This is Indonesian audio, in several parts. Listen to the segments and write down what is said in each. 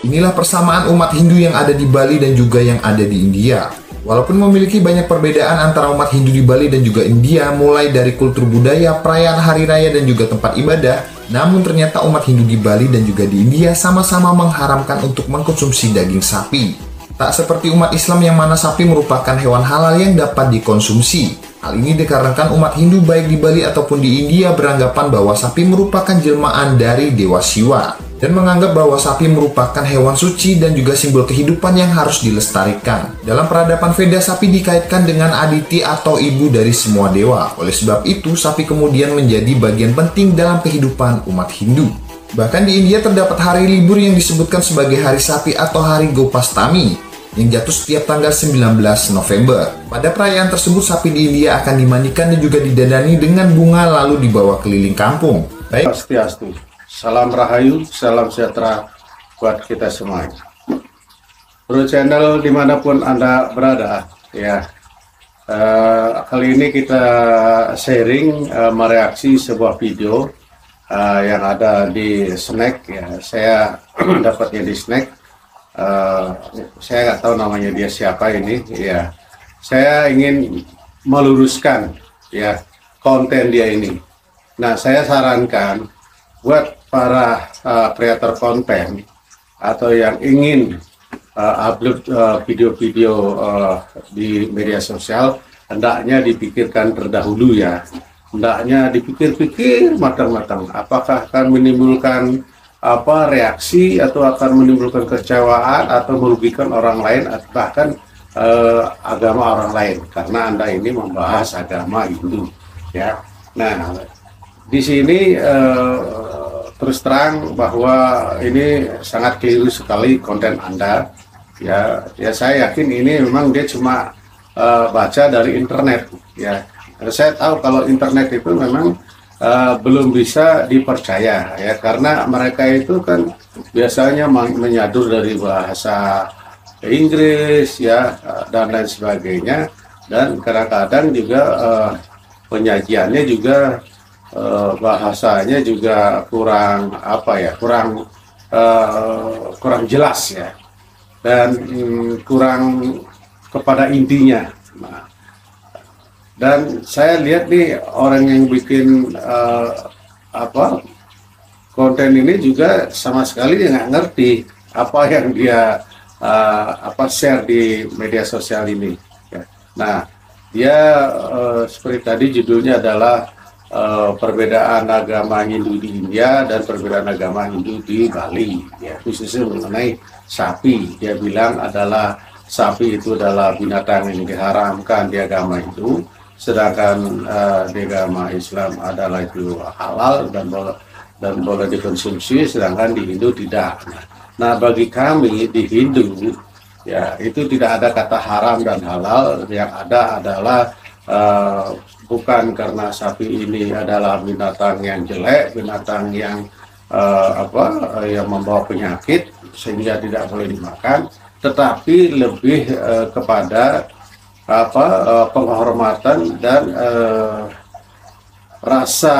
Inilah persamaan umat Hindu yang ada di Bali dan juga yang ada di India. Walaupun memiliki banyak perbedaan antara umat Hindu di Bali dan juga India, mulai dari kultur budaya, perayaan hari raya, dan juga tempat ibadah, namun ternyata umat Hindu di Bali dan juga di India sama-sama mengharamkan untuk mengkonsumsi daging sapi. Tak seperti umat Islam yang mana sapi merupakan hewan halal yang dapat dikonsumsi. Hal ini dikarenakan umat Hindu baik di Bali ataupun di India beranggapan bahwa sapi merupakan jelmaan dari Dewa Siwa dan menganggap bahwa sapi merupakan hewan suci dan juga simbol kehidupan yang harus dilestarikan. Dalam peradaban Veda, sapi dikaitkan dengan Aditi atau ibu dari semua dewa. Oleh sebab itu, sapi kemudian menjadi bagian penting dalam kehidupan umat Hindu. Bahkan di India terdapat hari libur yang disebutkan sebagai Hari Sapi atau Hari Gopastami yang jatuh setiap tanggal 19 November. Pada perayaan tersebut, sapi di India akan dimandikan dan juga didandani dengan bunga lalu dibawa keliling kampung. Baik. Swastiastu. Salam Rahayu, salam sejahtera buat kita semua. Bro Channel dimanapun Anda berada, ya. Kali ini kita sharing mereaksi sebuah video yang ada di Snack. Ya, saya dapatnya di Snack. Saya nggak tahu namanya dia siapa ini. Ya, saya ingin meluruskan ya konten dia ini. Nah, saya sarankan buat para kreator konten atau yang ingin upload video-video di media sosial, hendaknya dipikirkan terdahulu ya. Hendaknya dipikir-pikir matang-matang apakah akan menimbulkan reaksi atau akan menimbulkan kecewaan atau merugikan orang lain atau bahkan agama orang lain, karena Anda ini membahas agama Hindu ya. Nah, di sini terus terang bahwa ini sangat keliru sekali konten Anda ya. Saya yakin ini memang dia cuma baca dari internet ya. Saya tahu kalau internet itu memang belum bisa dipercaya ya, karena mereka itu kan biasanya menyadur dari bahasa Inggris ya dan lain sebagainya, dan kadang-kadang juga penyajiannya juga bahasanya juga kurang kurang jelas ya, dan kurang kepada intinya. Nah, dan saya lihat nih orang yang bikin konten ini juga sama sekali nggak ngerti apa yang dia share di media sosial ini ya. Nah, dia seperti tadi judulnya adalah perbedaan agama Hindu di India dan perbedaan agama Hindu di Bali ya, khususnya mengenai sapi. Dia bilang adalah sapi itu adalah binatang yang diharamkan di agama Hindu, sedangkan di agama Islam adalah itu halal dan boleh dikonsumsi, sedangkan di Hindu tidak. Nah, bagi kami di Hindu ya, itu tidak ada kata haram dan halal. Yang ada adalah bukan karena sapi ini adalah binatang yang jelek, binatang yang yang membawa penyakit sehingga tidak boleh dimakan, tetapi lebih kepada penghormatan dan rasa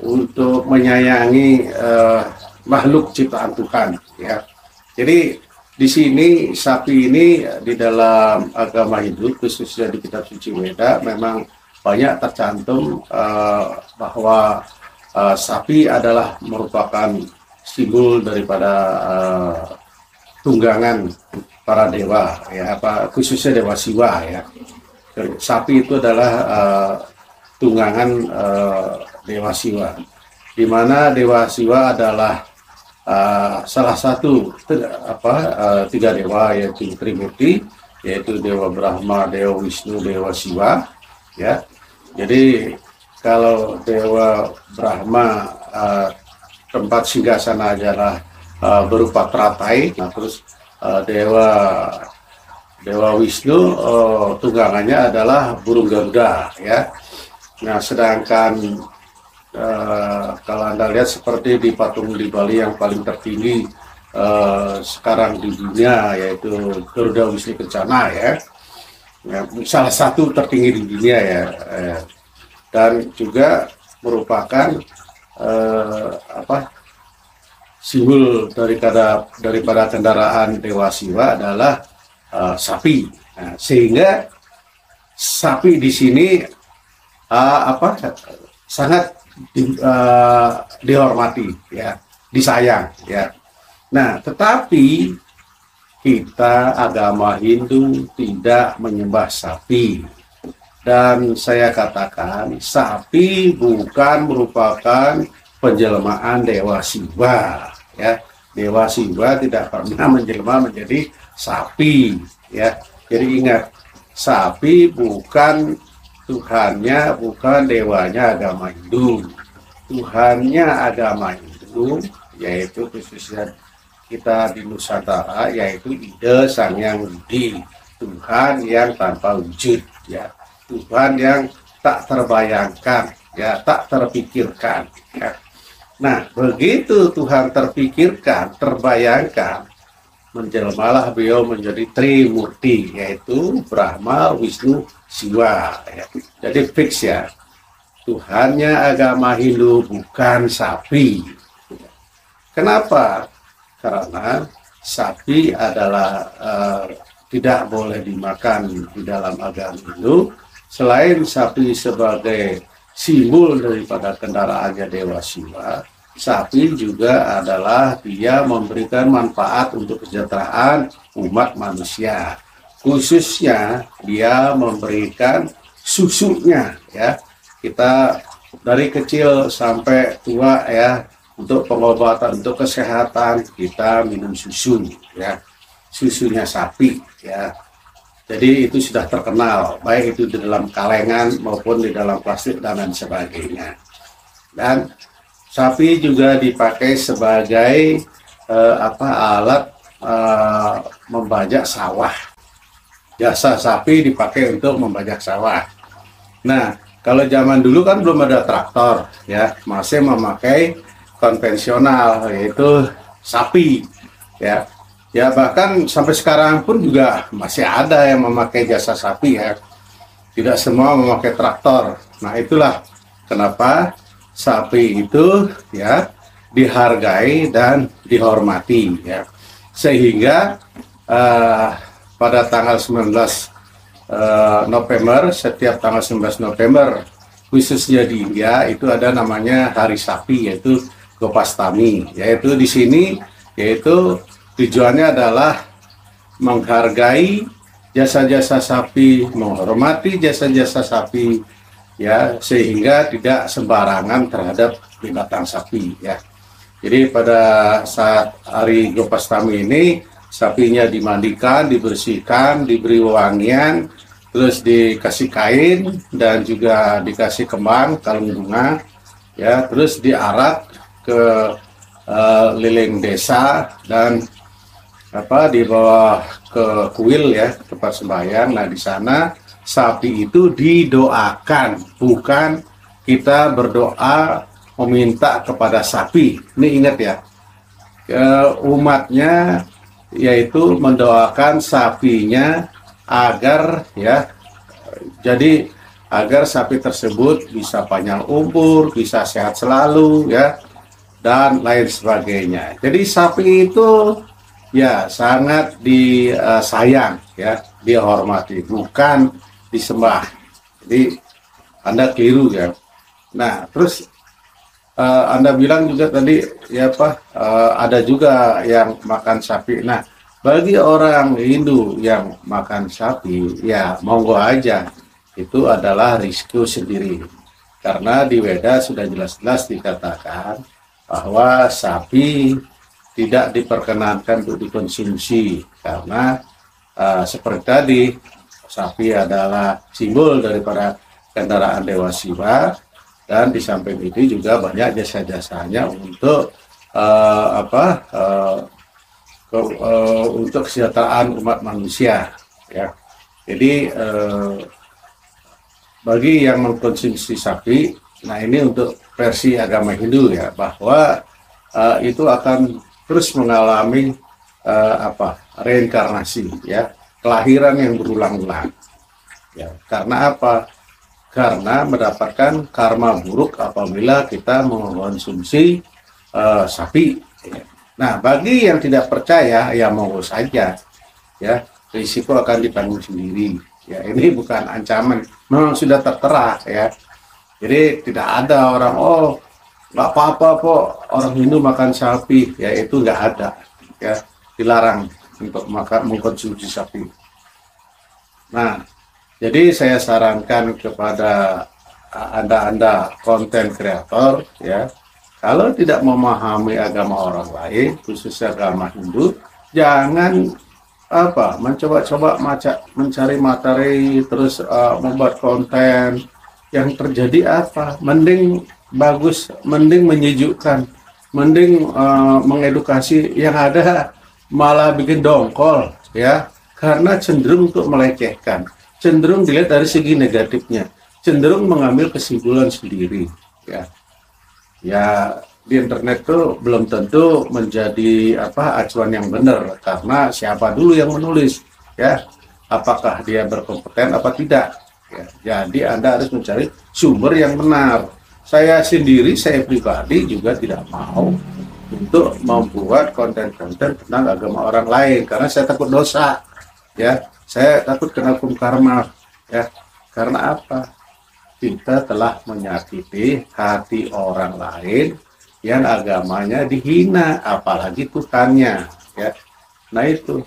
untuk menyayangi makhluk ciptaan Tuhan ya. Jadi di sini sapi ini di dalam agama Hindu, khususnya di kitab suci Weda, memang banyak tercantum bahwa sapi adalah merupakan simbol daripada tunggangan para dewa ya, khususnya Dewa Siwa ya. Sapi itu adalah tunggangan Dewa Siwa, di mana Dewa Siwa adalah salah satu tiga dewa, yaitu Trimurti, yaitu Dewa Brahma, Dewa Wisnu, Dewa Siwa ya. Jadi kalau Dewa Brahma tempat singgasana adalah berupa teratai. Nah, terus Dewa Wisnu tunggangannya adalah burung Garuda ya. Nah, sedangkan kalau Anda lihat seperti di patung di Bali yang paling tertinggi sekarang di dunia, yaitu Garuda Wisnu Kencana ya, salah satu tertinggi di dunia ya, dan juga merupakan simbol daripada kendaraan Dewa Siwa adalah sapi. Nah, sehingga sapi di sini sangat dihormati, ya, disayang, ya. Nah, tetapi kita agama Hindu tidak menyembah sapi. Dan saya katakan, sapi bukan merupakan penjelmaan Dewa Siwa, ya. Dewa Siwa tidak pernah menjelma menjadi sapi, ya. Jadi ingat, sapi bukan Tuhannya, bukan dewanya agama Hindu. Tuhannya agama Hindu, yaitu khususnya kita di Nusantara, yaitu Ide Sang Hyang Widi, Tuhan yang tanpa wujud, ya. Tuhan yang tak terbayangkan, ya, tak terpikirkan, ya. Nah, begitu Tuhan terpikirkan, terbayangkan, menjelmalah beliau menjadi Trimurti, yaitu Brahma, Wisnu, Siwa, ya. Jadi fix, ya, Tuhannya agama Hindu bukan sapi. Kenapa? Karena sapi adalah tidak boleh dimakan di dalam agama Hindu. Selain sapi sebagai simbol daripada kendaraannya Dewa Siwa, sapi juga adalah dia memberikan manfaat untuk kesejahteraan umat manusia. Khususnya dia memberikan susunya, ya. Kita dari kecil sampai tua, ya, untuk pengobatan, untuk kesehatan kita minum susu, ya. Susunya sapi, ya. Jadi itu sudah terkenal, baik itu di dalam kalengan maupun di dalam plastik dan lain sebagainya. Dan sapi juga dipakai sebagai alat membajak sawah. Jasa sapi dipakai untuk membajak sawah. Nah, kalau zaman dulu kan belum ada traktor, ya, masih memakai konvensional, yaitu sapi, ya. Ya, bahkan sampai sekarang pun juga masih ada yang memakai jasa sapi, ya. Tidak semua memakai traktor. Nah, itulah kenapa sapi itu, ya, dihargai dan dihormati, ya. Sehingga pada tanggal 19 November, setiap tanggal 19 November, khususnya di India, itu ada namanya Hari Sapi, yaitu Gopastami. Yaitu di sini, yaitu tujuannya adalah menghargai jasa-jasa sapi, menghormati jasa-jasa sapi, ya, sehingga tidak sembarangan terhadap binatang sapi, ya. Jadi pada saat hari Gopastami ini, sapinya dimandikan, dibersihkan, diberi wangian, terus dikasih kain dan juga dikasih kembang, kalung bunga, ya, terus diarak ke liling desa dan dibawa ke kuil, ya, tempat sembahyang. Nah, di sana sapi itu didoakan, bukan kita berdoa meminta kepada sapi. Ini ingat, ya, umatnya yaitu mendoakan sapinya agar, ya, jadi agar sapi tersebut bisa panjang umur, bisa sehat selalu, ya, dan lain sebagainya. Jadi sapi itu, ya, sangat disayang, ya, dihormati, bukan disembah. Jadi Anda keliru, ya. Nah, terus Anda bilang juga tadi, ya, ada juga yang makan sapi. Nah, bagi orang Hindu yang makan sapi, ya, monggo aja, itu adalah risiko sendiri. Karena di Weda sudah jelas-jelas dikatakan bahwa sapi tidak diperkenankan untuk dikonsumsi, karena seperti tadi, sapi adalah simbol daripada kendaraan Dewa Siwa, dan di samping itu juga banyak jasa-jasanya untuk untuk kesejahteraan umat manusia, ya. Jadi bagi yang mengkonsumsi sapi, nah ini untuk versi agama Hindu, ya, bahwa itu akan terus mengalami reinkarnasi, ya, kelahiran yang berulang-ulang, ya. Karena apa? Karena mendapatkan karma buruk apabila kita mengkonsumsi sapi, ya. Nah, bagi yang tidak percaya, ya monggo saja, ya, risiko akan ditanggung sendiri. Ya, ini bukan ancaman, memang sudah tertera, ya. Jadi tidak ada orang, oh nggak apa-apa kok orang Hindu makan sapi, ya itu nggak ada, ya, dilarang untuk makan mengkonsumsi sapi. Nah, jadi saya sarankan kepada anda konten kreator, ya, kalau tidak memahami agama orang lain, khususnya agama Hindu, jangan mencoba-coba mencari materi terus membuat konten. Yang terjadi apa? Mending bagus, mending menyejukkan, mending mengedukasi, yang ada malah bikin dongkol, ya, karena cenderung untuk melecehkan, cenderung dilihat dari segi negatifnya, cenderung mengambil kesimpulan sendiri, ya. Ya, di internet tuh belum tentu menjadi acuan yang benar, karena siapa dulu yang menulis, ya, apakah dia berkompeten apa tidak, ya. Jadi Anda harus mencari sumber yang benar. Saya sendiri, saya pribadi juga tidak mau untuk membuat konten-konten tentang agama orang lain, karena saya takut dosa, ya, saya takut kena hukum karma, ya. Karena apa? Kita telah menyakiti hati orang lain yang agamanya dihina, apalagi Tuhannya, ya. Nah itu,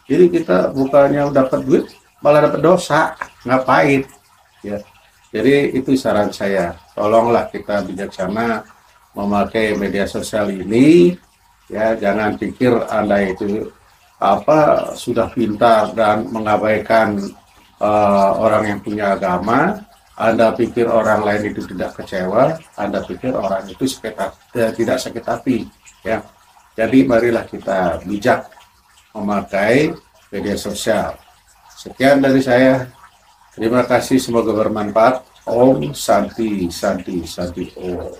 jadi kita bukannya dapat duit malah dapat dosa, ngapain, ya. Jadi itu saran saya, tolonglah kita bijaksana memakai media sosial ini, ya. Jangan pikir Anda itu sudah pintar dan mengabaikan orang yang punya agama. Anda pikir orang lain itu tidak kecewa, Anda pikir orang itu tidak sakit hati, ya. Jadi marilah kita bijak memakai media sosial. Sekian dari saya. Terima kasih, semoga bermanfaat. Om Santi Santi Santi Om.